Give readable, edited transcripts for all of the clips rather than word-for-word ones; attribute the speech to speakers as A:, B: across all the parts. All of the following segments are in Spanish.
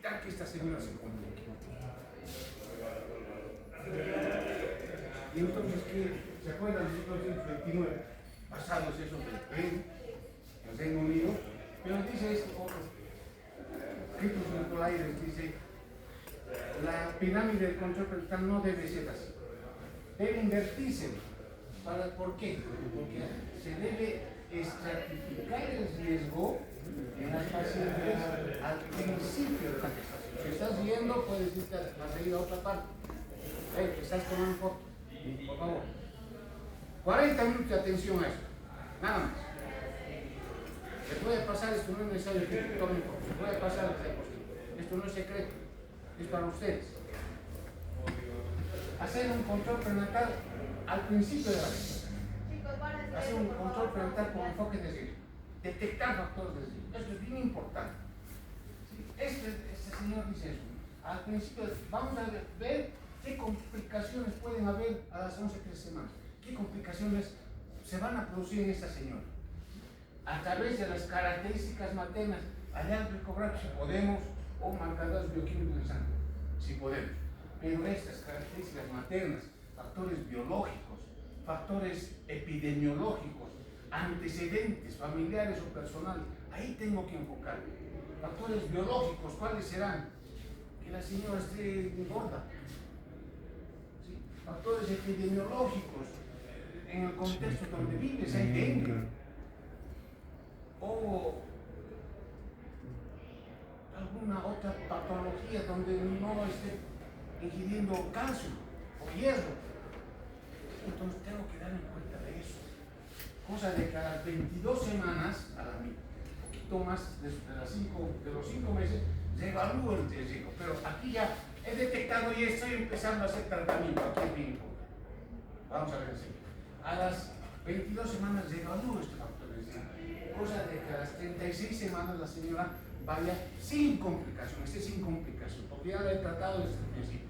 A: detectar que esta señora se complique. Y entonces, ¿se acuerdan de 1929? Pasados esos del tren, el Reino Unido, pero dice esto otro. Cristo Nicolaides dice, la pirámide del control parental no debe ser así. Debe invertirse. ¿Por qué? Porque se debe estratificar el riesgo en las pacientes al principio de la gestación. Si estás viendo, puedes irte a seguir a otra parte. Estás tomando foto, por favor. 40 minutos de atención a esto, nada más. Se puede pasar, esto no es necesario que tomen foto, se puede pasar el diapositivo. Esto no es secreto, es para ustedes. Hacer un control prenatal al principio de la gestación. Hacer un control prenatal con enfoque de riesgo. Detectar factores de riesgo. Esto es bien importante. Este señor dice eso. Al principio, vamos a ver qué complicaciones pueden haber a las 11 semanas. ¿Qué complicaciones se van a producir en esta señora? A través de las características maternas, allá recobrar si podemos, o marcadores bioquímicos de sangre, si podemos. Pero estas características maternas, factores biológicos, factores epidemiológicos, antecedentes familiares o personales, ahí tengo que enfocar. Factores biológicos, ¿cuáles serán? Que la señora esté gorda. ¿Sí? Factores epidemiológicos, en el contexto donde vives, hay dengue. O alguna otra patología donde no esté ingiriendo calcio o hierro. Entonces tengo que dar en cuenta de eso. Cosa de que a las 22 semanas, un poquito más de los 5 meses, se evalúa el riesgo. Pero aquí ya he detectado y estoy empezando a hacer tratamiento. Aquí es bien importante. Vamos a ver así. A las 22 semanas se evalúa este factor de riesgo. Cosa de que a las 36 semanas la señora vaya sin complicación, esté sin complicación, porque ya la he tratado desde el principio.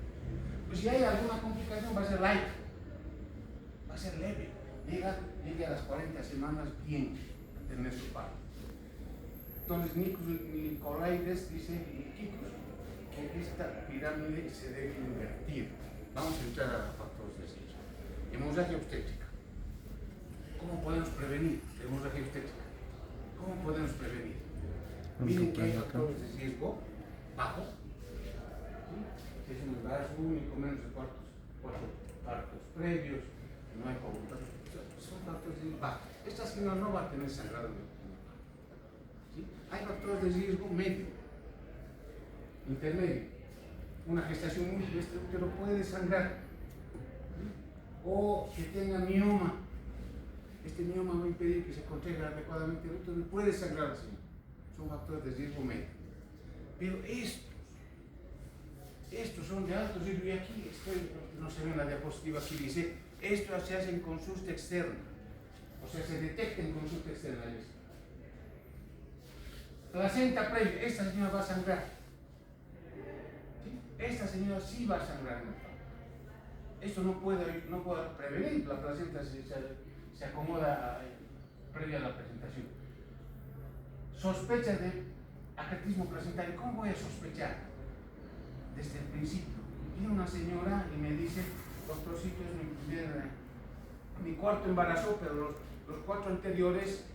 A: Pues si hay alguna complicación va a ser light, va a ser leve, llegue a las 40 semanas bien de nuestro parto. Entonces Nicolaides dice que esta pirámide se debe invertir. Vamos a entrar a factores de riesgo. Hemorragia obstétrica. ¿Cómo podemos prevenir la hemorragia obstétrica? ¿Cómo podemos prevenir? Miren que hay factores de riesgo bajos. Si es un embarazo único, menos de 4 partos previos, no hay coagulación. Son factores de riesgo bajos. Esta señora no va a tener sangrado en el parto. ¿Sí? Hay factores de riesgo medio, intermedio. Una gestación múltiple, este útero puede sangrar. ¿Sí? O que tenga mioma. Este mioma va a impedir que se contraiga adecuadamente el útero y puede sangrar así. Son factores de riesgo medio. Pero estos son de alto riesgo y aquí no se ve en la diapositiva, aquí dice, esto se hace en consulta externa. O sea, se detecta en consulta externa esto. Placenta previa, esta señora va a sangrar. ¿Sí? Esta señora sí va a sangrar en el parto. Esto no puede prevenir, la placenta se acomoda previa a la presentación. Sospechas de acretismo placentario. ¿Cómo voy a sospechar? Desde el principio. Viene una señora y me dice, doctorcito, es mi cuarto embarazo, pero los 4 anteriores,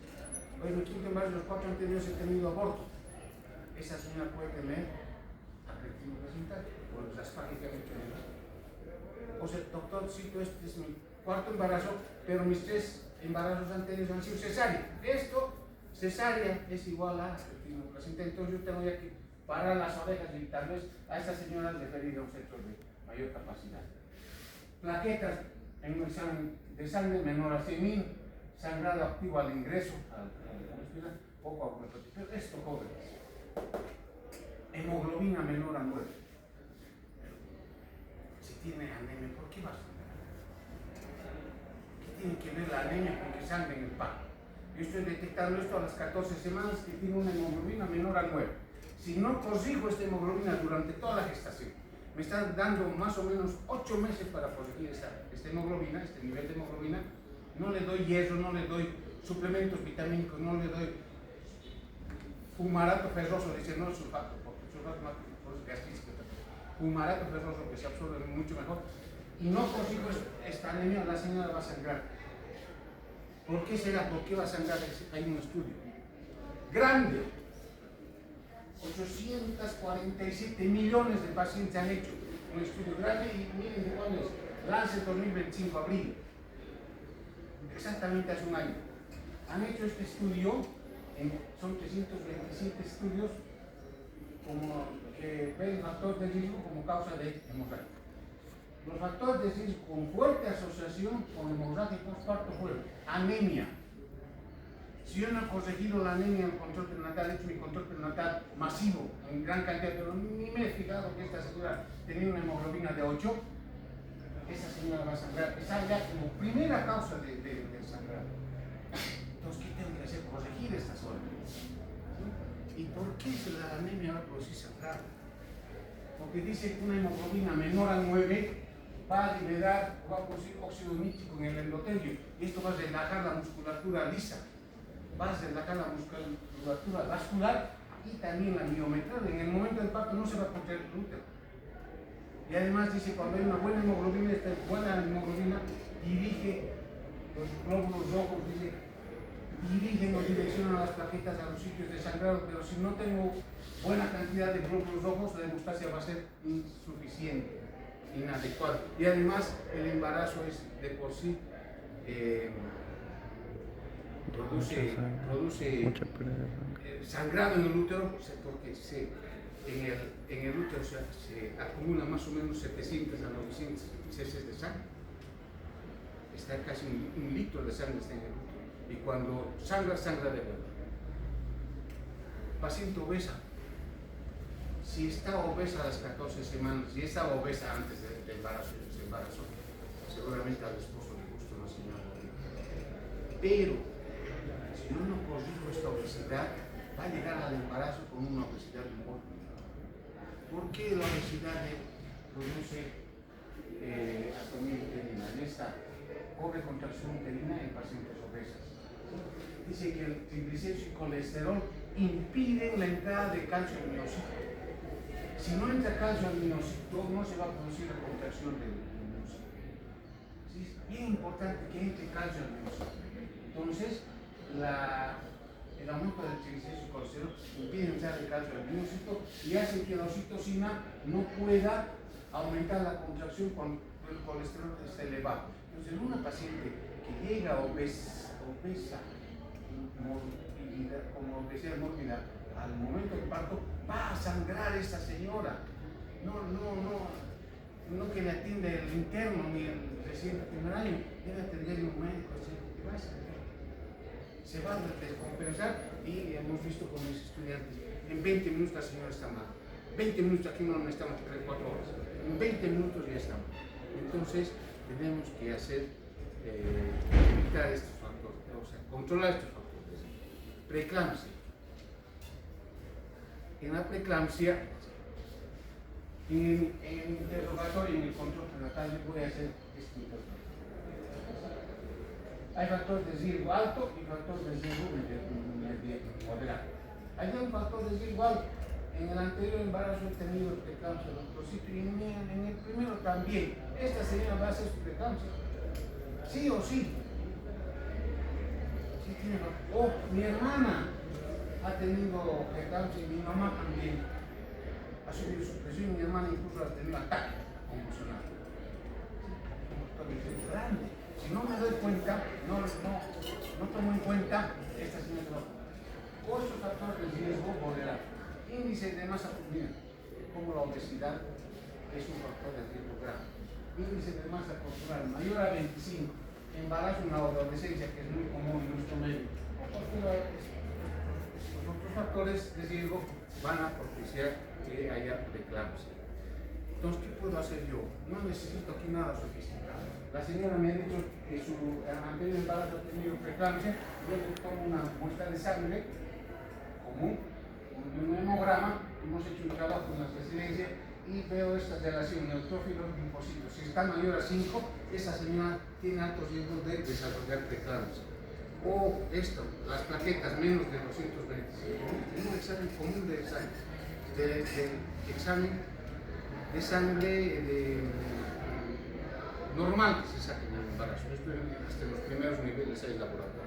A: mi quinto embarazo, los 4 anteriores he tenido aborto. Esa señora puede tener acretismo placentario, por las páginas que han hecho en el. O sea, doctorcito, este es mi cuarto embarazo, pero mis 3 embarazos anteriores han sido cesárea. Cesárea es igual a acretismo placentario. Entonces yo tengo ya que parar las orejas y tal vez a esta señora referir a un centro de mayor capacidad. Plaquetas en un examen de sangre menor a 100.000, sangrado activo al ingreso a la hospital, poco a poco. Pero esto, jóvenes, hemoglobina menor a 9. Si tiene anemia, ¿por qué va a sangrar? ¿Qué tiene que ver la anemia con que sangre en el parto? Yo estoy detectando esto a las 14 semanas que tiene una hemoglobina menor a 9. Si no corrijo esta hemoglobina durante toda la gestación, me están dando más o menos 8 meses para corregir esta hemoglobina, este nivel de hemoglobina. No le doy hierro, no le doy suplementos vitamínicos, no le doy fumarato ferroso, dice no sulfato, porque el sulfato mata, por eso fumarato ferroso que se absorbe mucho mejor, y no consigo esta anemia, la señora va a sangrar. ¿Por qué será? ¿Por qué va a sangrar? Hay un estudio grande, 847 millones de pacientes han hecho un estudio grande, y miren de cuándo es, Lancet 2025, abril, exactamente hace un año. Han hecho este estudio, son 327 estudios que ven el factor de riesgo como causa de hemorragia. Los factores de riesgo con fuerte asociación con hemorragia postparto fueron anemia. Si yo no he corregido la anemia en el control prenatal, he hecho mi control prenatal masivo, en gran cantidad, pero ni me he fijado que esta señora tenía una hemoglobina de 8, esa señora va a sangrar. Esa ya como primera causa de sangrar. Entonces, ¿qué tengo que hacer? Corregir estas órdenes. ¿Sí? ¿Y por qué la anemia va a producir sangrar? Porque dice que una hemoglobina menor a 9 va a liberar, va a producir óxido nítrico en el endotelio, y esto va a relajar la musculatura lisa, va a relajar la musculatura vascular y también la miometral. En el momento del parto no se va a contraer el útero. Y además dice, cuando hay una buena hemoglobina, esta buena hemoglobina dirige los glóbulos rojos, dice, dirigen o direccionan las plaquetas a los sitios de sangrado, pero si no tengo buena cantidad de glóbulos rojos, la hemostasia va a ser insuficiente, inadecuada. Y además el embarazo es de por sí produce sangrado en el útero, porque en el útero se acumula más o menos 700 a 900 cc de sangre. Está casi un litro de sangre está en el útero. Y cuando sangra de verdad. Paciente obesa. Si está obesa a las 14 semanas, si está obesa antes del embarazo, seguramente al esposo le gusta una señora. Pero si yo no corrijo esta obesidad, va a llegar al embarazo con una obesidad mórbida. ¿Por qué la obesidad produce atonía uterina? En esta pobre contracción uterina en pacientes obesas. Dice que el triglicéridos y colesterol impiden la entrada de calcio al miocito. Si no entra calcio al miocito, no se va a producir la contracción del miocito. Sí, es bien importante que entre calcio al miocito. Entonces, el aumento del triglicéridos y colesterol impide entrar el calcio al miocito y hace que la oxitocina no pueda aumentar la contracción cuando el colesterol está elevado. Entonces, en una paciente que llega obesa como obesidad mórbida al momento del parto, va a sangrar esta señora. No que le atienda el interno ni el reciente primer año, debe atenderle un médico que va a sangrar. Se va a descompensar, y hemos visto con mis estudiantes, en 20 minutos la señora está mal. 20 minutos, aquí no necesitamos 3-4 horas, en 20 minutos ya estamos. Entonces tenemos que hacer, evitar estos factores, o sea, controlar estos factores. Preeclampsia. En la preeclampsia, en el interrogatorio, en el control prenatal, yo voy a hacer este interrogatorio. Hay factor de riesgo alto y factor de riesgo moderado. Hay un factor de riesgo alto. En el anterior embarazo he tenido preeclampsia, y en el primero también. Esta señora va a hacer su preeclampsia. Sí o sí. Sí tiene factor. Mi hermana ha tenido preeclampsia y mi mamá también. Ha subido su presión, mi hermana incluso ha tenido ataque convulsional. Es grande. Si no me doy cuenta, no tomo en cuenta esta señora. Otros factores de riesgo moderado. Índice de masa corporal, como la obesidad, es un factor de riesgo grave. Índice de masa corporal mayor a 25, embarazo en la adolescencia, que es muy común en nuestro medio. Los otros factores de riesgo van a propiciar que haya preeclampsia. Entonces, ¿qué puedo hacer yo? No necesito aquí nada sofisticado. La señora me ha dicho que su anterior embarazo ha tenido preeclampsia. Yo le tomo una muestra de sangre común, un hemograma. Hemos hecho un trabajo en la residencia y veo esta relación neutrófilos linfocitos. Si está mayor a 5, esa señora tiene altos riesgos de desarrollar preeclampsia. O esto, las plaquetas menos de 225. Un examen común de sangre. Del examen
B: de sangre normal que se saque en el embarazo. Esto es hasta los primeros niveles del laboratorio.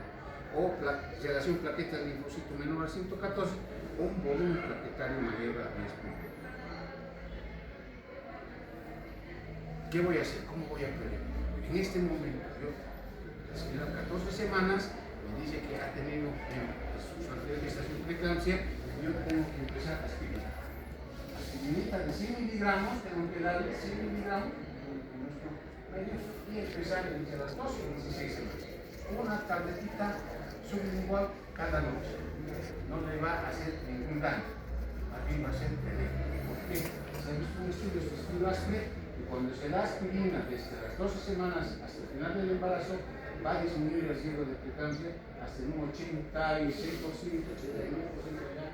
B: O relación plaqueta de linfocito menor a 114 o un volumen plaquetario mayor a 10 puntos. ¿Qué voy a hacer? ¿Cómo voy a prevenir? En este momento, la señora 14 semanas me dice que ha tenido su anterior gestación preeclampsia, yo tengo que empezar a aspirina. Aspirinita de 100 miligramos, tengo que darle 100 miligramos y empezar entre las 12 y 16 semanas. Una tabletita sublingual cada noche. No le va a hacer ningún daño, más bien va a ser benéfico. ¿Por qué? Se han visto un estudio de estilo ASPRE y cuando se da aspirina desde las 12 semanas hasta el final del embarazo, va a disminuir el riesgo de preeclampsia hasta en un 86%, 89% ya,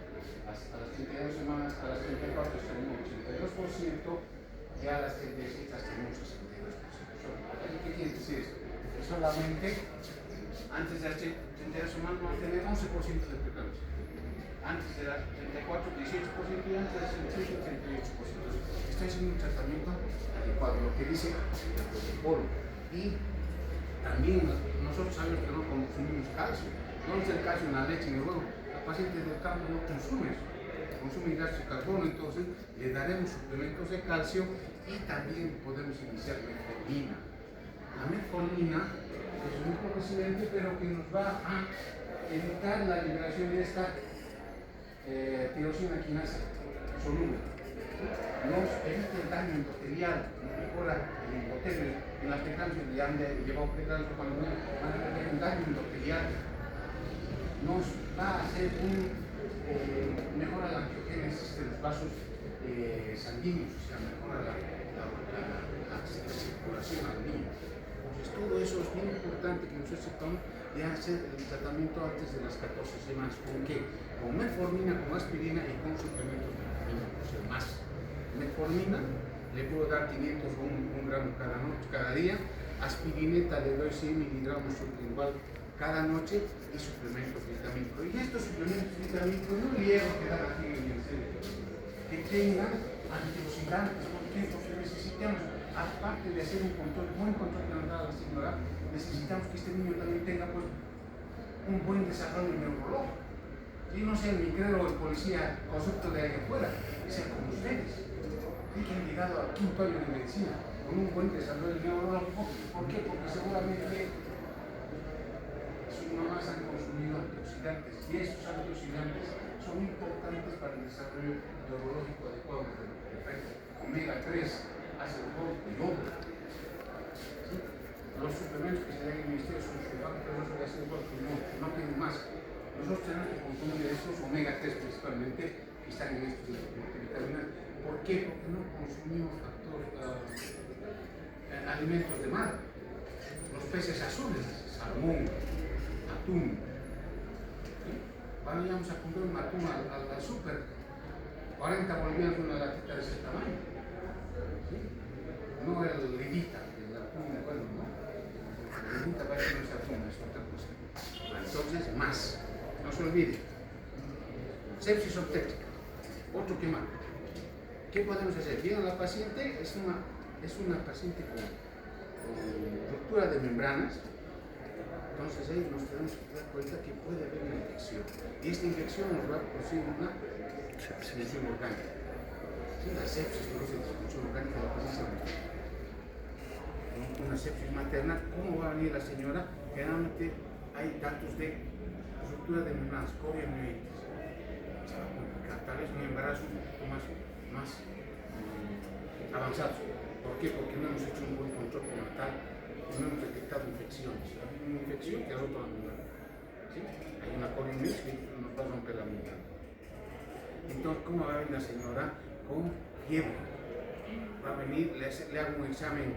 B: hasta las 32 semanas, a las 34 hasta en un 82%, ya a las 36 hasta en un 62%. ¿Qué quiere decir esto? Que solamente antes de las 32 semanas vamos a tener 11% de preeclampsia. Antes de las 34, 18% y antes de las 35, 38%. Estoy haciendo un tratamiento adecuado, lo que dice el protocolo. Y también nosotros sabemos que no consumimos calcio. No es el calcio en la leche ni el huevo. La paciente del campo no consume eso. Consume hidratos de carbono, entonces le daremos suplementos de calcio y también podemos iniciar metformina. La metformina es un conocimiento, pero que nos va a evitar la liberación de esta tirosina quinasa soluble. Nos evita el daño endotelial, nos mejora el endotelio. En la preeclampsia le han llevado preeclampsia cuando van a tener un daño endotelial. Nos va a hacer mejora la angiogénesis de los vasos sanguíneos, o sea, mejora la circulación al niño. Entonces, todo eso es bien importante que nosotros sepamos de hacer el tratamiento antes de las 14 semanas. ¿Con qué? Con metformina, con aspirina y con suplementos de vitamina, o sea, más. Metformina le puedo dar 500 o 1 gramo cada noche, cada día. Aspirineta le doy 100 miligramos sublingual cada noche y suplementos vitamínicos. Y estos suplementos vitamínicos no llevo a quedar aquí en el centro. Que tengan antioxidantes, porque necesitamos, aparte de hacer un buen control que nos da la señora, necesitamos que este niño también tenga pues, un buen desarrollo neurológico. Y no sea ni creo el policía concepto de ahí afuera, que sea como ustedes, y que han llegado al 5º año de medicina con un buen desarrollo neurológico. ¿Por qué? Porque seguramente sus mamás han consumido antioxidantes y esos antioxidantes son importantes para el desarrollo neurológico adecuado. Perfecto. Omega 3 hace el doble. ¿Sí? Los suplementos que se dan en el ministerio son sulfatos, no se hace igual, no tienen más. Nosotros tenemos que consumir estos omega 3 principalmente que están en estos vitaminas. ¿Por qué? Porque no consumimos alimentos de mar. Los peces azules, salmón, atún. ¿Sí? Vamos a comprar un atún al súper, 40 bolivianos una latita de ese tamaño. ¿Sí? No el lidita, el atún, bueno, ¿no? El lidita parece que no es atún, es otra cosa. Entonces, más. No se olvide. Sepsis obstétrica. Otro que más. ¿Qué podemos hacer? Bien, la paciente es una paciente con ruptura de membranas. Entonces ahí nos tenemos que dar cuenta que puede haber una infección. Y esta infección nos va a producir una disfunción orgánica. ¿Sí? La sepsis produce disfunción orgánica de la paciente. Una sepsis materna, ¿cómo va a venir la señora? Generalmente hay datos de ruptura de membranas, coriamioides. Tal vez un embarazo un poco más avanzado. ¿Por qué? Porque no hemos hecho un buen control prenatal, no hemos detectado infecciones. Hay una infección que ha roto la membrana. ¿Sí? Hay una coriamioides que nos va a romper la membrana. Entonces, ¿cómo va a venir la señora? Con fiebre. Va a venir, le hago un examen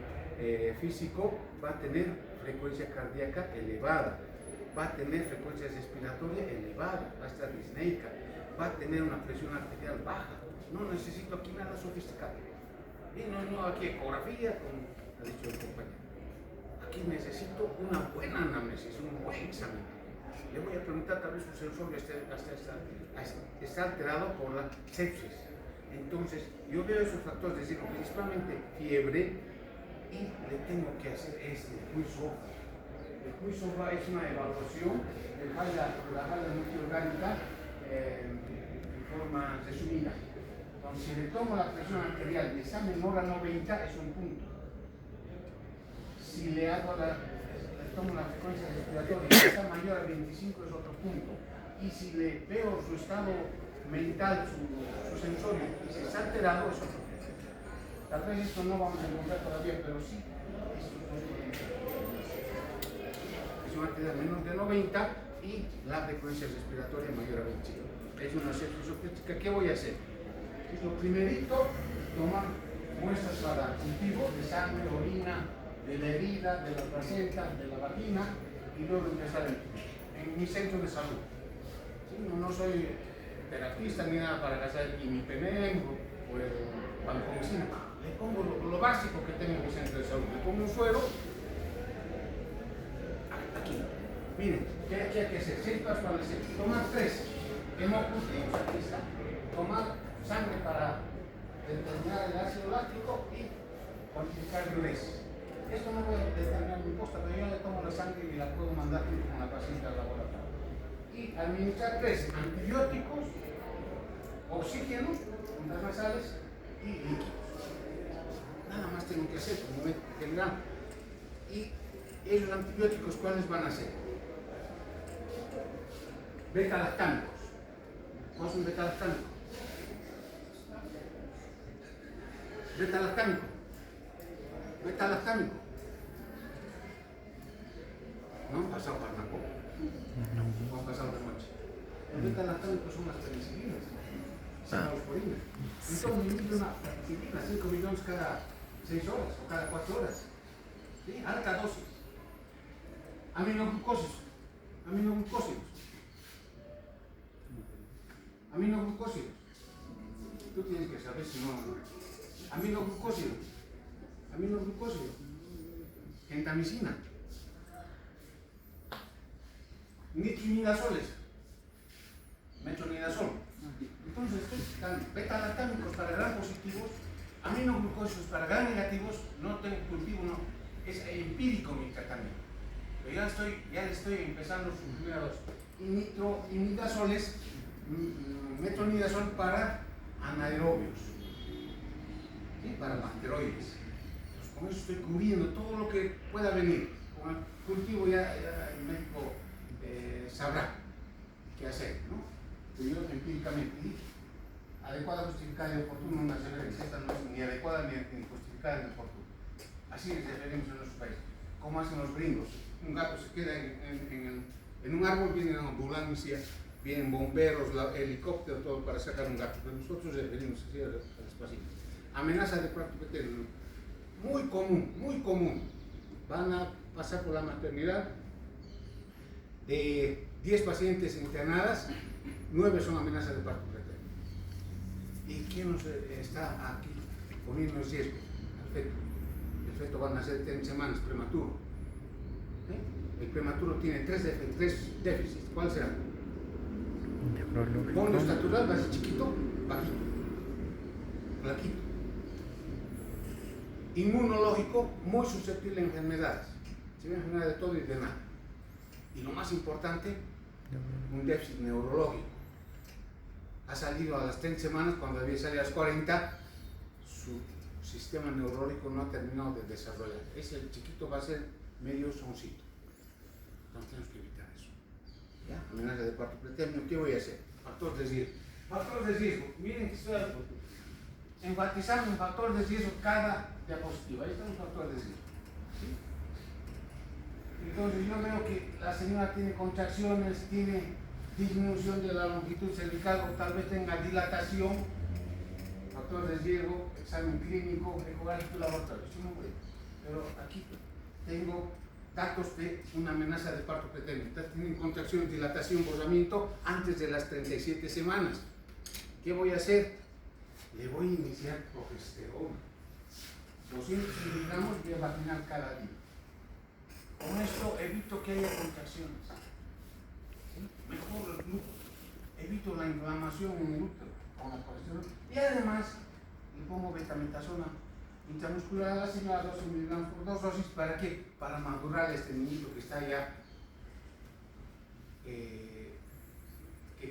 B: físico, va a tener frecuencia cardíaca elevada, va a tener frecuencia respiratoria elevada, va a estar disneica, va a tener una presión arterial baja. No necesito aquí nada sofisticado. Y no aquí ecografía, como ha dicho el compañero. Aquí necesito una buena anamnesis, un buen examen. Le voy a preguntar, tal vez su sensor está alterado por la sepsis. Entonces, yo veo esos factores, es decir, principalmente fiebre, y le tengo que hacer este quiz-OVA. El quiz-OVA es una evaluación de la falla multiorgánica en forma resumida. Entonces, si le tomo la presión arterial y está menor a 90, es un punto. Si le tomo la frecuencia respiratoria y está mayor a 25, es otro punto. Y si le veo su estado mental, su sensorio, y si está alterado, es otro punto. Tal vez esto no vamos a encontrar todavía, pero sí, estos dos podemos ser. Presión arterial menor de 90 y la frecuencia respiratoria mayor a 25. Es una crítica. ¿Qué voy a hacer? Lo primerito, tomar muestras para cultivo de sangre, orina, de la herida, de la placenta, de la vagina, y luego empezar en mi centro de salud. ¿Sí? No soy terapista ni nada para hacer imipenem o el vancomicina. Le pongo lo básico que tengo en mi centro de salud. Le pongo un suero aquí. Miren, ¿qué hay que hacer? 6 pasos para decir. Tomar 3 hemocultivos, aquí está. Tomar sangre para determinar el ácido láctico y cuantificar diuresis. Esto no voy a determinar mi costa, pero yo le tomo la sangre y la puedo mandar junto con la paciente al laboratorio. Y administrar 3 antibióticos, oxígeno, intranasales y líquidos. Nada más tengo que hacer como médico general. Y esos antibióticos, ¿cuáles van a ser? Beta-lactámicos. ¿Cuál es un beta-lactámico? Beta-lactámico. Beta-lactámico. ¿No han pasado fármaco? No han pasado de noche. El beta-lactámico son las penicilinas. Cefalosporina. Entonces, me emite una penicilina, 5 millones cada 6 horas o cada 4 horas. ¿Sí? Alta dosis. Aminoglucósidos. Tú tienes que saber si no. Aminoglucósido. Gentamicina. Nitrimidazoles. Metronidazol. Entonces, beta-lactámicos para gran positivos, aminoglucósidos para gran negativos, no tengo cultivo, no. Es empírico mi tratamiento. Pero ya le estoy empezando sus primeros nitroimidazoles, metronidazol para anaerobios, ¿sí? Para bacteroides. Pues con eso estoy cubriendo todo lo que pueda venir. Con el cultivo ya el médico sabrá qué hacer, ¿no? Yo empíricamente. Y adecuada, justificada y oportuna, una referencia. Esta no es ni adecuada ni justificada ni oportuna. Así les referimos en nuestro país. ¿Cómo hacen los gringos? Un gato se queda en un árbol, viene una ambulancia, vienen bomberos, helicóptero, todo para sacar un gato. Pero nosotros referimos así a las pacientes. Amenaza de parto fetal, muy común. Van a pasar por la maternidad. De 10 pacientes internadas, 9 son amenazas de parto fetal. ¿Y quién nos está aquí poniendo en riesgo? Al feto. El feto va a nacer 10 semanas prematuro. El prematuro tiene 3 déficits. ¿Cuál será? Fondo estatural va a ser chiquito, bajito, flaquito. Inmunológico, muy susceptible a enfermedades. Se ve enfermedad de todo y de nada. Y lo más importante, un déficit neurológico. Ha salido a las 30 semanas, cuando debía salir a las 40, su sistema neurológico no ha terminado de desarrollar. Ese chiquito va a ser medio soncito. Entonces tenemos que evitar eso. ¿Ya? Amenaza de parto pretérmino, ¿qué voy a hacer? Factor de riesgo. Factor de riesgo. Miren que estoy enfatizando un factor de riesgo cada diapositiva. Ahí está un factor de riesgo. ¿Sí? Entonces yo veo que la señora tiene contracciones, tiene disminución de la longitud cervical o tal vez tenga dilatación, factor de riesgo, examen clínico, ecografía laboratorio. Pero aquí tengo datos de una amenaza de parto pretérmino. Tienen contracción, dilatación, borramiento antes de las 37 semanas. ¿Qué voy a hacer? Le voy a iniciar progesterona. 200 miligramos vía vaginal cada día. Con esto evito que haya contracciones. ¿Sí? Mejoro el flujo. Evito la inflamación en el útero. con la colesterol. Y además le pongo betametasona intramuscular a la señora, 12 miligramos por 2 dosis. ¿Para qué? Para madurar este niñito que está ya, que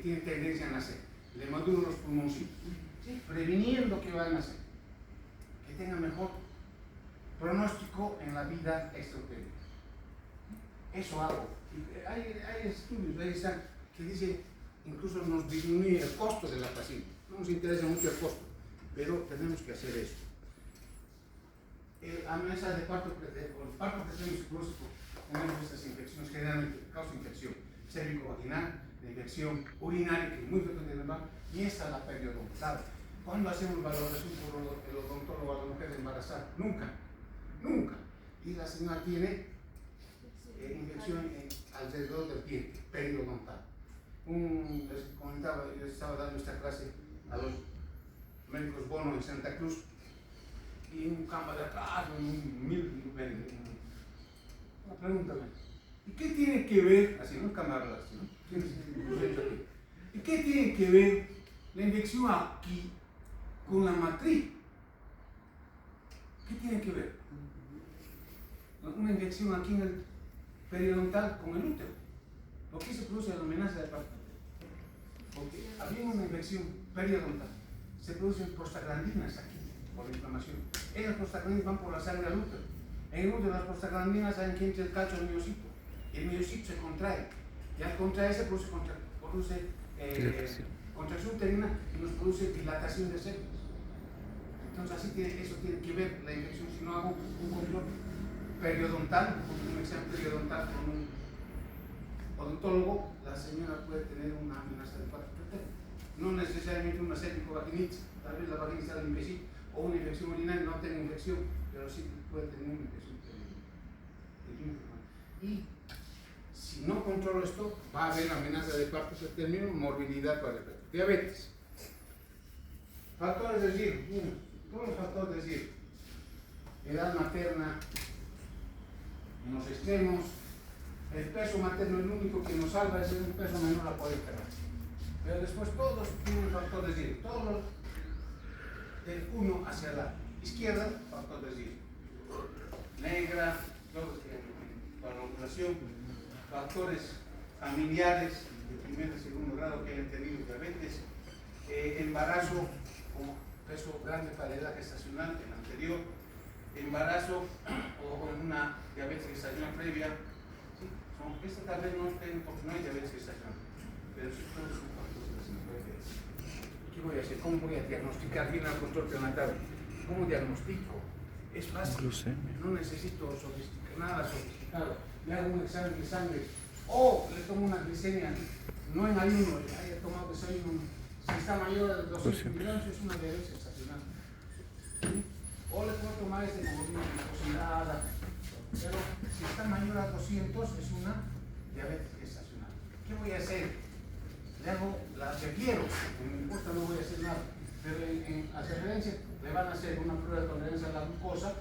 B: tiene tendencia a nacer. Le maduro los pulmoncitos, ¿sí? Previniendo que va a nacer, que tenga mejor pronóstico en la vida extrauterina. Eso hago. Hay estudios, ahí están, que dicen, incluso nos disminuye el costo de la paciente. No nos interesa mucho el costo, pero tenemos que hacer eso. Amenaza de parto, el parto que tenemos psicológico, tenemos estas infecciones, generalmente causa infección cérvico-vaginal, de infección urinaria, que es muy frecuente en el mar, y esta es la periodontal. ¿Cuándo hacemos valoración por el odontólogo a la mujer embarazada? Nunca, nunca. Y la señora tiene infección alrededor del diente, periodontal. Les comentaba, yo estaba dando esta clase a los médicos bonos en Santa Cruz, y un campo de atrás, una pregunta, ¿y qué tiene que ver, así nunca me hablas, ¿no? ¿Y qué tiene que ver la infección aquí con la matriz? ¿Qué tiene que ver? Una infección aquí en el periodontal con el útero. ¿Por qué se produce la amenaza de parto? Porque había una infección periodontal, se producen prostaglandinas aquí por la inflamación. Esas prostaglandinas van por la sangre al útero. En el útero las prostaglandinas saben que entra el calcio al miocito. El miocito se contrae. Y al contraerse produce contracción uterina y nos produce dilatación de células. Entonces eso tiene que ver la infección. Si no hago un control periodontal, un examen periodontal con un odontólogo, la señora puede tener una amenaza de parto preterno. No necesariamente una cérvico-vaginitis, tal vez la vaginitis sea limpiecita, o una infección urinaria, no tenga infección, pero sí puede tener una infección periodontal. Y si no controlo esto, va a haber amenaza de parto preterno, morbilidad para el feto. Diabetes. Factores de riesgo. Todos los factores de riesgo. Edad materna en los extremos. El peso materno, el único que nos salva es un peso menor a 40 gramos. Pero después todos tienen factores de riesgo. Todos del 1 hacia la izquierda, factor de riesgo. Negra, para la ovulación, factores familiares de primer y segundo grado que hayan tenido diabetes, embarazo con peso grande para la edad gestacional, el anterior, embarazo o una diabetes gestacional previa. ¿Sí? Esta tal vez no tengo porque no hay diabetes gestacional, pero sí todos son factores de riesgo. ¿Qué voy a hacer? ¿Cómo voy a diagnosticar bien al control prenatal? ¿Cómo diagnostico? Es fácil, no necesito nada sofisticado. Le hago un examen de sangre o le tomo una glicemia, no en ayuno, haya tomado desayuno. Si está mayor de 200 miligramos es una diabetes gestacional. ¿Sí? O le puedo tomar hemoglobina cocinada, pero si está mayor a 200 es una diabetes gestacional. ¿Qué voy a hacer? Le hago la que quiero, en mi puesta no voy a hacer nada, pero en referencia le van a hacer una prueba de tolerancia a la glucosa,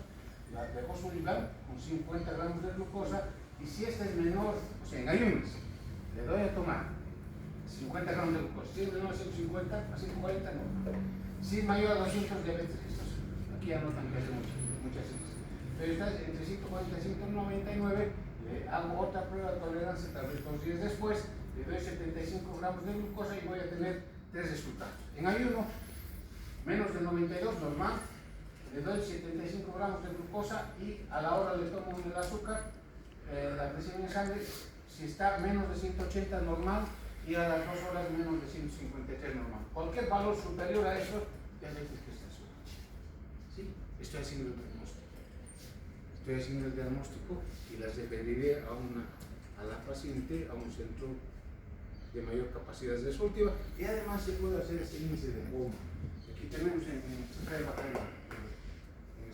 B: la de fosfolipid con 50 gramos de glucosa, y si esta es menor, o sea, en ayunas, le doy a tomar 50 gramos de glucosa. Si es menor a 150, a 140 no. Si es mayor a 200, diabetes gestacional. Aquí anotan que hace muchas cosas. Pero está entre 140 y 199, le hago otra prueba de tolerancia, tal vez 2 días después, le doy 75 gramos de glucosa y voy a tener 3 resultados. En ayuno, menos de 92, normal, le doy 75 gramos de glucosa y a la hora le tomo el azúcar, la presión en sangre, si está menos de 180 normal y a las 2 horas menos de 153 normal. Cualquier valor superior a eso, diabetes gestacional. ¿Sí? Estoy haciendo el diagnóstico. Y las referiré a la paciente a un centro de mayor capacidad resolutiva, y además se puede hacer este índice de HOMA. Aquí tenemos en el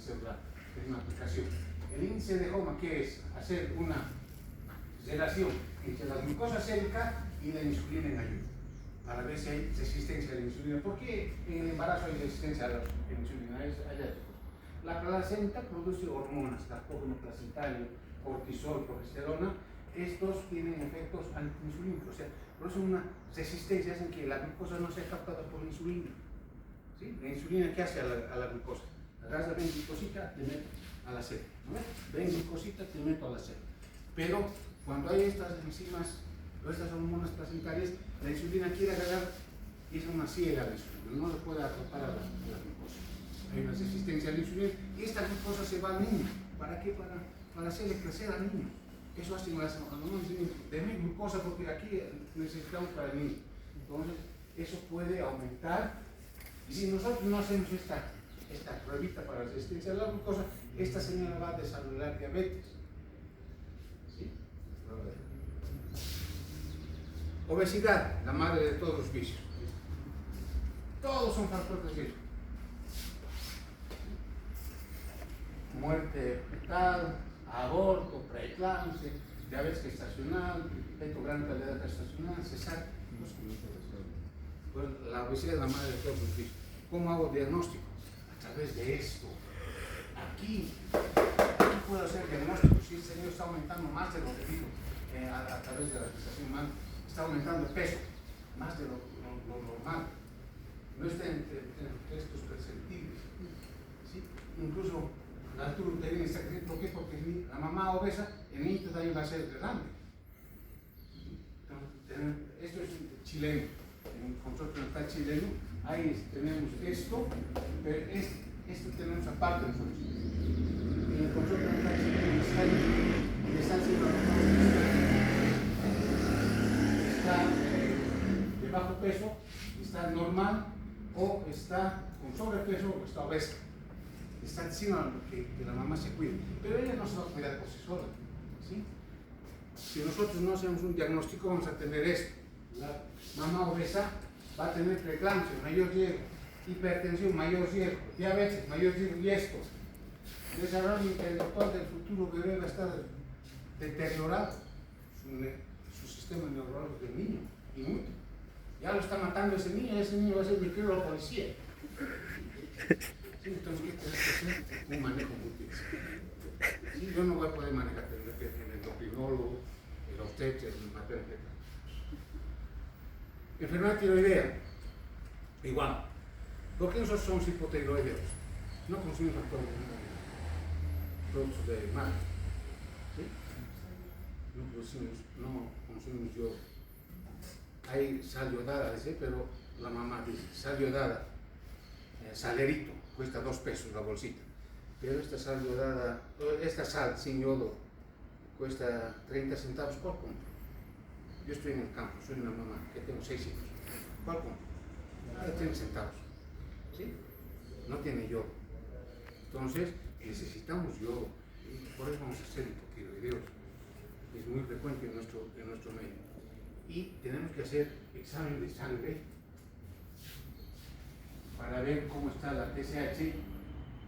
B: celular, es una aplicación. El índice de HOMA, que es hacer una relación entre la glucosa sérica y la insulina en ayuno, para ver si hay resistencia a la insulina. ¿Por qué en el embarazo hay resistencia a la insulina? La placenta produce hormonas, lactógeno placentario, cortisol, progesterona. Estos tienen efectos antiinsulínicos, o sea, producen una resistencia, hacen que la glucosa no sea captada por la insulina. ¿Sí? La insulina, ¿qué hace a la glucosa? Agarra, ven glucosita, te meto a la sed. ¿No? Ven glucosita, te meto a la sed. Pero cuando hay estas enzimas o estas hormonas placentarias, la insulina quiere agarrar y es una ciega la insulina, no le puede atrapar a la glucosa. Hay una resistencia a la insulina y esta glucosa se va al niño. ¿Para qué? Para hacerle crecer al niño. Eso hacen las hormonas de mi glucosa porque aquí necesitamos para el niño. Entonces, eso puede aumentar. Y si nosotros no hacemos esta pruebita para la resistencia a la glucosa, esta señora va a desarrollar diabetes. ¿Sí? Obesidad, la madre de todos los vicios. Todos son factores de riesgo. Muerte fetal, aborto, preeclampsia, diabetes gestacional, feto gran calidad gestacional, cesárea. Pues la obesidad es la madre de todos los vicios. ¿Cómo hago diagnóstico? A través de esto. Aquí puedo hacer diagnóstico. Si el señor está aumentando más de lo debido a través de la gestación humana, está aumentando el peso, más de lo normal. No está entre estos perceptibles. ¿Sí? Incluso la altura uterina está creciendo. ¿Por qué? Porque la mamá obesa, el niño también va a ser grande. Entonces, esto es chileno. En el control prenatal chileno, ahí tenemos esto, pero esto tenemos aparte nosotros. En el control prenatal chileno está de bajo peso, está normal, o está con sobrepeso, o está obesa. Está diciendo que la mamá se cuide, pero ella no se va a cuidar por sí sola. ¿Sí? Si nosotros no hacemos un diagnóstico, vamos a tener esto. La mamá obesa va a tener preeclampsia, mayor riesgo, hipertensión, mayor riesgo, diabetes, mayor riesgo, y esto. Desarrollo intelectual del futuro bebé va a estar deteriorado, su sistema neurológico del niño, y mucho. Ya lo está matando ese niño va a ser mi querido policía. Sí, entonces, ¿qué tienes que hacer? Un manejo muy difícil. Sí, yo no voy a poder manejar el endocrinólogo, el obstetra, el materno. Enfermedad tiroidea, igual. ¿Por qué nosotros somos hipotiroideos? No consumimos productos de mar. ¿Sí? No consumimos yodo. Hay sal yodada, pero la mamá dice, sal yodada, salerito, cuesta 2 pesos la bolsita. Pero esta sal yodada, esta sal sin yodo, cuesta 30 centavos por compra. Yo estoy en el campo, soy una mamá que tengo 6 hijos. ¿Cuál compro? Nada, tiene centavos. ¿Sí? No tiene yodo. Entonces, necesitamos yodo. Y por eso vamos a hacer hipotiroideos. Es muy frecuente en nuestro medio. Y tenemos que hacer examen de sangre para ver cómo está la TSH,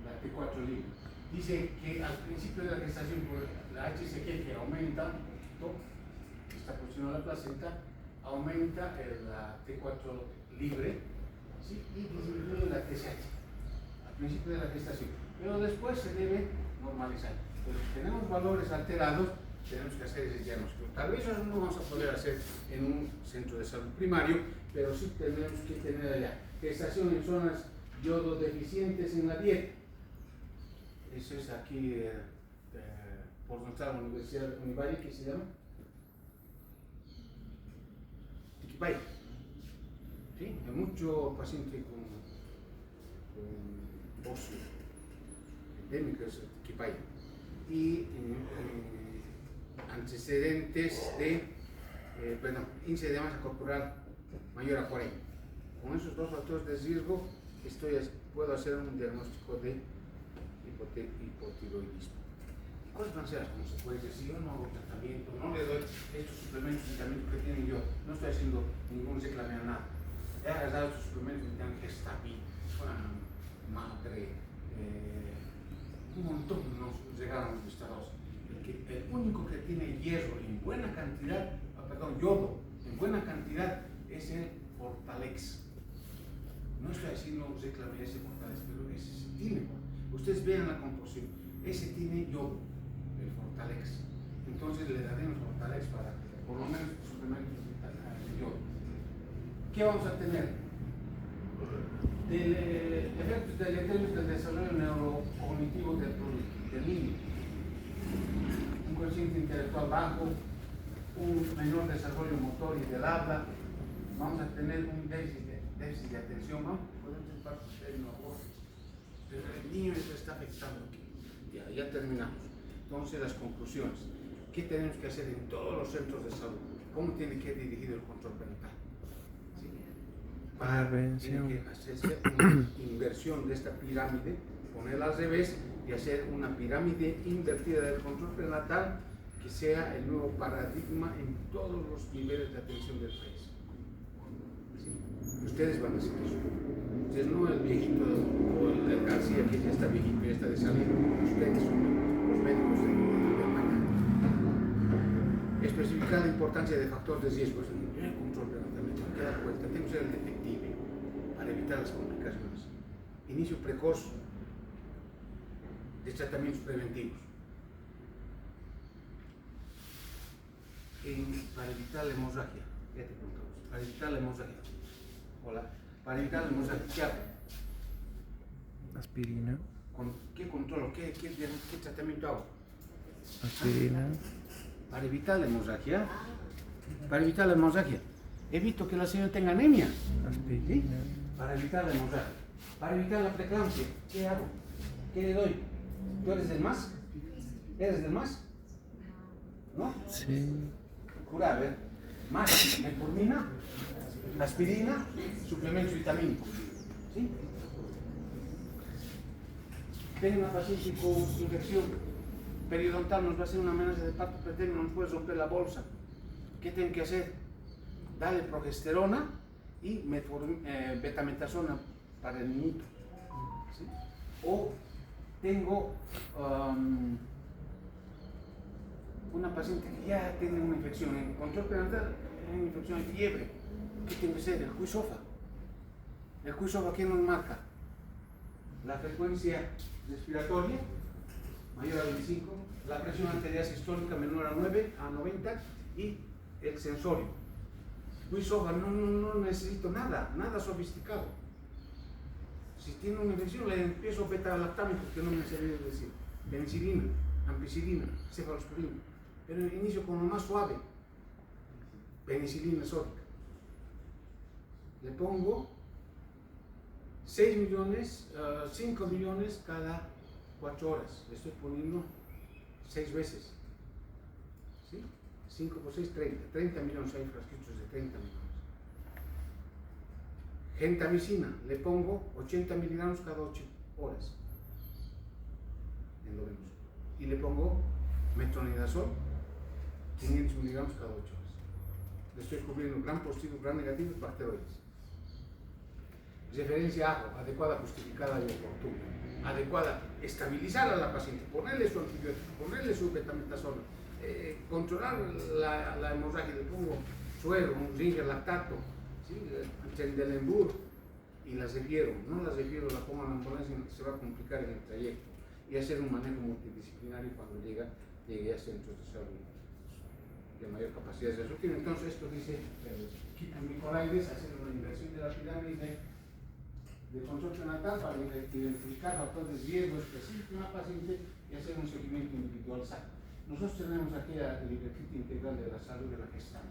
B: la T4 libre. Dice que al principio de la gestación, la HCG que aumenta, está posicionada la placenta, aumenta la T4 libre, ¿sí? Y disminuye la TSH al principio de la gestación, pero después se debe normalizar. Entonces, si tenemos valores alterados, tenemos que hacer ese diagnóstico. Tal vez eso no lo vamos a poder hacer en un centro de salud primario, pero sí tenemos que tener allá. Gestación en zonas yodo deficientes en la dieta. Eso es aquí por nuestra universidad Univalle, ¿qué se llama? Tiquipay. ¿Sí? Hay mucho paciente con óseo endémico de Tiquipay. Y antecedentes de índice de masa corporal mayor a 40. Con esos 2 factores de riesgo puedo hacer un diagnóstico de hipotiroidismo. ¿Cuáles van a ser las consecuencias? Si yo no hago tratamiento, no le doy estos suplementos de vitamina que tienen yo, no estoy haciendo ningún reclame a nada. He agarrado estos suplementos que tienen Gestabil, Madre, un montón nos regalan los estados. El único que tiene hierro en buena cantidad, yodo en buena cantidad es el Fortalex. No estoy haciendo reclame ese Fortalex, pero ese sí tiene. Ustedes vean la composición, ese tiene yodo, el Fortalex. Entonces le daremos Fortalex para por lo menos suplementos de yodo. ¿Qué vamos a tener? efectos deleterios del desarrollo neurocognitivo del niño. Un coeficiente intelectual bajo, un menor desarrollo motor y del habla, vamos a tener un déficit de atención, ¿no? Podemos estar pero el niño se está afectando aquí. Ya terminamos. Entonces, las conclusiones. ¿Qué tenemos que hacer en todos los centros de salud? ¿Cómo tiene que ir dirigido el control parental? ¿Sí? Tiene que hacerse una inversión de esta pirámide, ponerla al revés y hacer una pirámide invertida del control prenatal que sea el nuevo paradigma en todos los niveles de atención del país. ¿Sí? Ustedes van a hacer eso. Ustedes no el viejito o el García que ya está viejito, ya está de salida. Ustedes son los médicos del mañana. Especificar la importancia de factores de riesgo. El control prenatal, me tengo que dar cuenta, tengo que ser el detective para evitar las complicaciones. Inicio precoz de tratamientos preventivos. Para evitar la hemorragia, ya te contamos, para evitar la hemorragia. Hola, para evitar la hemorragia, ¿qué hago?
C: Aspirina.
B: ¿Qué controlo? ¿Qué tratamiento hago?
C: Aspirina.
B: Para evitar la hemorragia. Para evitar la hemorragia. Evito que la señora tenga anemia.
C: Aspirina.
B: ¿Sí? Para evitar la hemorragia. Para evitar la preeclampsia, ¿qué hago? ¿Qué le doy? ¿Tú eres del MAS? ¿Eres del MAS? ¿No?
C: Sí.
B: Cura, a ver. MAS, metformina, aspirina, suplementos vitamínicos. ¿Sí? Tengo una paciente con infección periodontal, nos va a hacer una amenaza de parto preterno, no nos puede romper la bolsa. ¿Qué tengo que hacer? Darle progesterona y betametasona para el niñito. ¿Sí? O tengo una paciente que ya tiene una infección en control prenatal, una infección de fiebre. ¿Qué tiene que ser? El QI-SOFA. El QI-SOFA, ¿qué nos marca? La frecuencia respiratoria mayor a 25, la presión arterial sistólica menor a 9 a 90 y el sensorio. QI-SOFA, no necesito nada sofisticado. Si tiene una infección, le empiezo beta-lactámicos, que no me serviría decir, penicilina, ampicilina, cefalosporina, pero inicio con lo más suave, penicilina sódica. Le pongo 6 millones, 5 millones cada 4 horas. Le estoy poniendo 6 veces. ¿Sí? 5 por 6, 30. 30 millones, hay frasquitos de 30 millones. Gentamicina, le pongo 80 miligramos cada 8 horas. Endovenoso. Y le pongo metronidazol, 500 miligramos cada 8 horas. Le estoy cubriendo gran positivo, gran negativo, bacteroides. Referencia ajo, adecuada, justificada y oportuna. Adecuada, estabilizar a la paciente, ponerle su antibiótico, ponerle su betametasona, controlar la hemorragia. Le pongo suero, un ringer lactato, ¿sí? Trendelenburg, y la refiero. No la refiero, la pongo en la ambulancia, se va a complicar en el trayecto. Y hacer un manejo multidisciplinario cuando llegue a centros de salud de mayor capacidad de resolución. Entonces, esto dice Nicolaides, hacer una inversión de la pirámide de control prenatal para identificar factores de riesgo específicos en la paciente y hacer un seguimiento individual sano. Nosotros tenemos aquí la libretita integral de la salud de la gestante.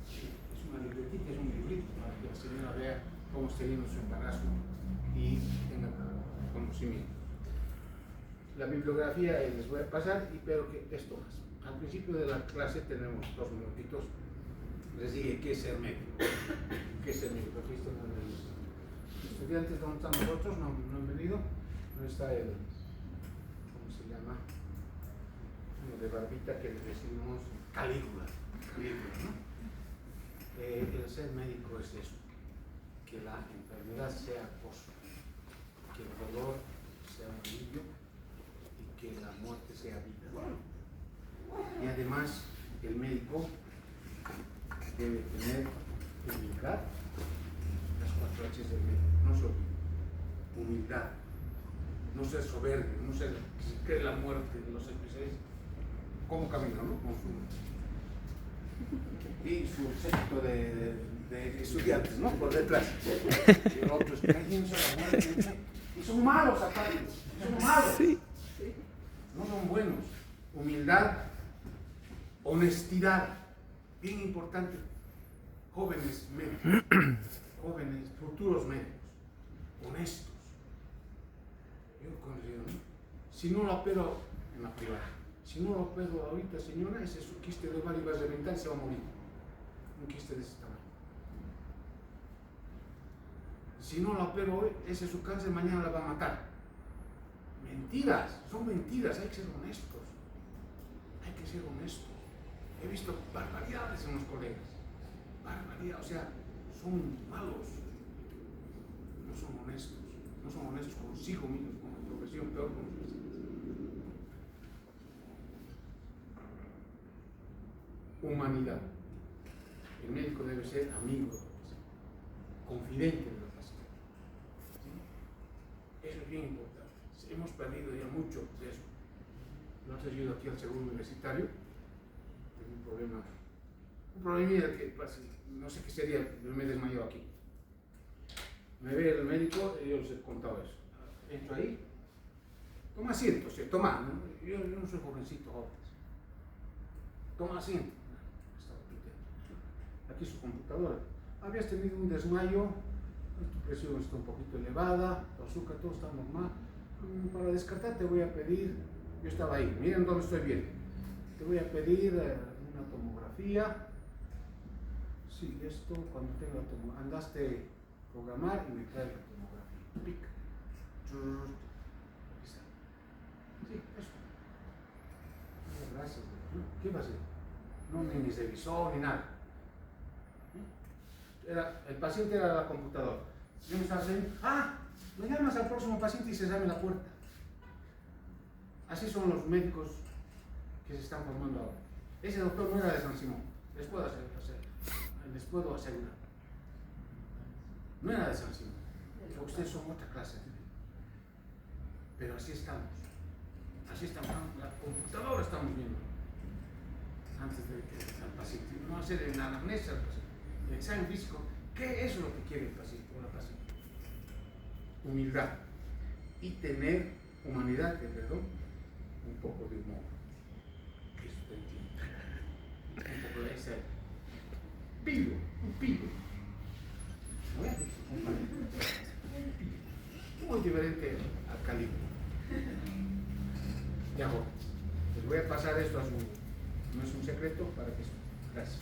B: Es una libretita, es un librito para que la señora vea cómo está yendo su embarazo y tenga conocimiento. La bibliografía les voy a pasar, pero que esto más. Al principio de la clase tenemos 2 minutitos. Les dije qué es ser médico. ¿Qué es ser médico? Aquí están los estudiantes, ¿dónde están nosotros? No han venido. No está el, ¿cómo se llama? Uno de barbita que le decimos Calígula, ¿no? El ser médico es eso, que la enfermedad sea gozo, que el dolor sea un alivio y que la muerte sea vida. Y además el médico debe tener humildad, las 4 H's del médico, no se olvide, humildad, no ser soberbio, no ser que la muerte de los especialistas, ¿cómo camina, no? Con su y su séquito de estudiantes, ¿no? Por detrás. Y el otro es cállense la muerte. Y son malos aparte, son malos.
C: Sí.
B: No son buenos. Humildad, honestidad, bien importante. Jóvenes médicos, jóvenes, futuros médicos, honestos. Yo considero, ¿no? Si no lo opero en la privada, si no lo opero ahorita, señora, ese es un quiste de ovario y va a reventar y se va a morir. Un quiste de ese tamaño. Si no lo opero hoy, ese es su cáncer, mañana la va a matar. Mentiras, son mentiras, hay que ser honestos. Hay que ser honestos. He visto barbaridades en los colegas. Barbaridad, o sea, son malos. No son honestos. No son honestos consigo mismos, con la profesión, peor con los pacientes. Humanidad. El médico debe ser amigo del paciente, confidente del paciente. ¿Sí? Eso es bien importante. Hemos perdido ya mucho de eso. No te ayudo aquí al seguro universitario. Tengo un problema. Un problemilla que no sé qué sería, me desmayó aquí. Me ve el médico y yo les he contado eso. Entro ahí. Toma asiento, ¿sí? Toma. ¿No? Yo no soy jovencito, joven. Toma asiento. Aquí su computadora. Habías tenido un desmayo, tu presión está un poquito elevada, tu azúcar, todo está normal. Para descartar te voy a pedir, yo estaba ahí, miren dónde estoy bien. Te voy a pedir una tomografía. Sí, esto cuando tenga la tomografía, andaste a programar y me trae la tomografía. Pic. Aquí está. Sí, eso. Gracias. ¿Qué va a hacer? No, ni se revisó ni nada. El paciente era la computadora. Yo me estaba diciendo, lo llamas al próximo paciente y se abre la puerta. Así son los médicos que se están formando ahora. Ese doctor no era de San Simón, les puedo asegurar. No era de San Simón, porque ustedes son otra clase. Pero así estamos. Así estamos, la computadora estamos viendo. Antes de que el paciente, no hacer el anamnesia al paciente, el examen físico, ¿qué es lo que quiere el paciente o la paciente? Humildad y tener humanidad, perdón, un poco de humor. Eso te entiendo. Un poco de ese pillo, un pillo. Muy diferente al calibre. Ya voy. Les voy a pasar esto a su. No es un secreto para que. Gracias.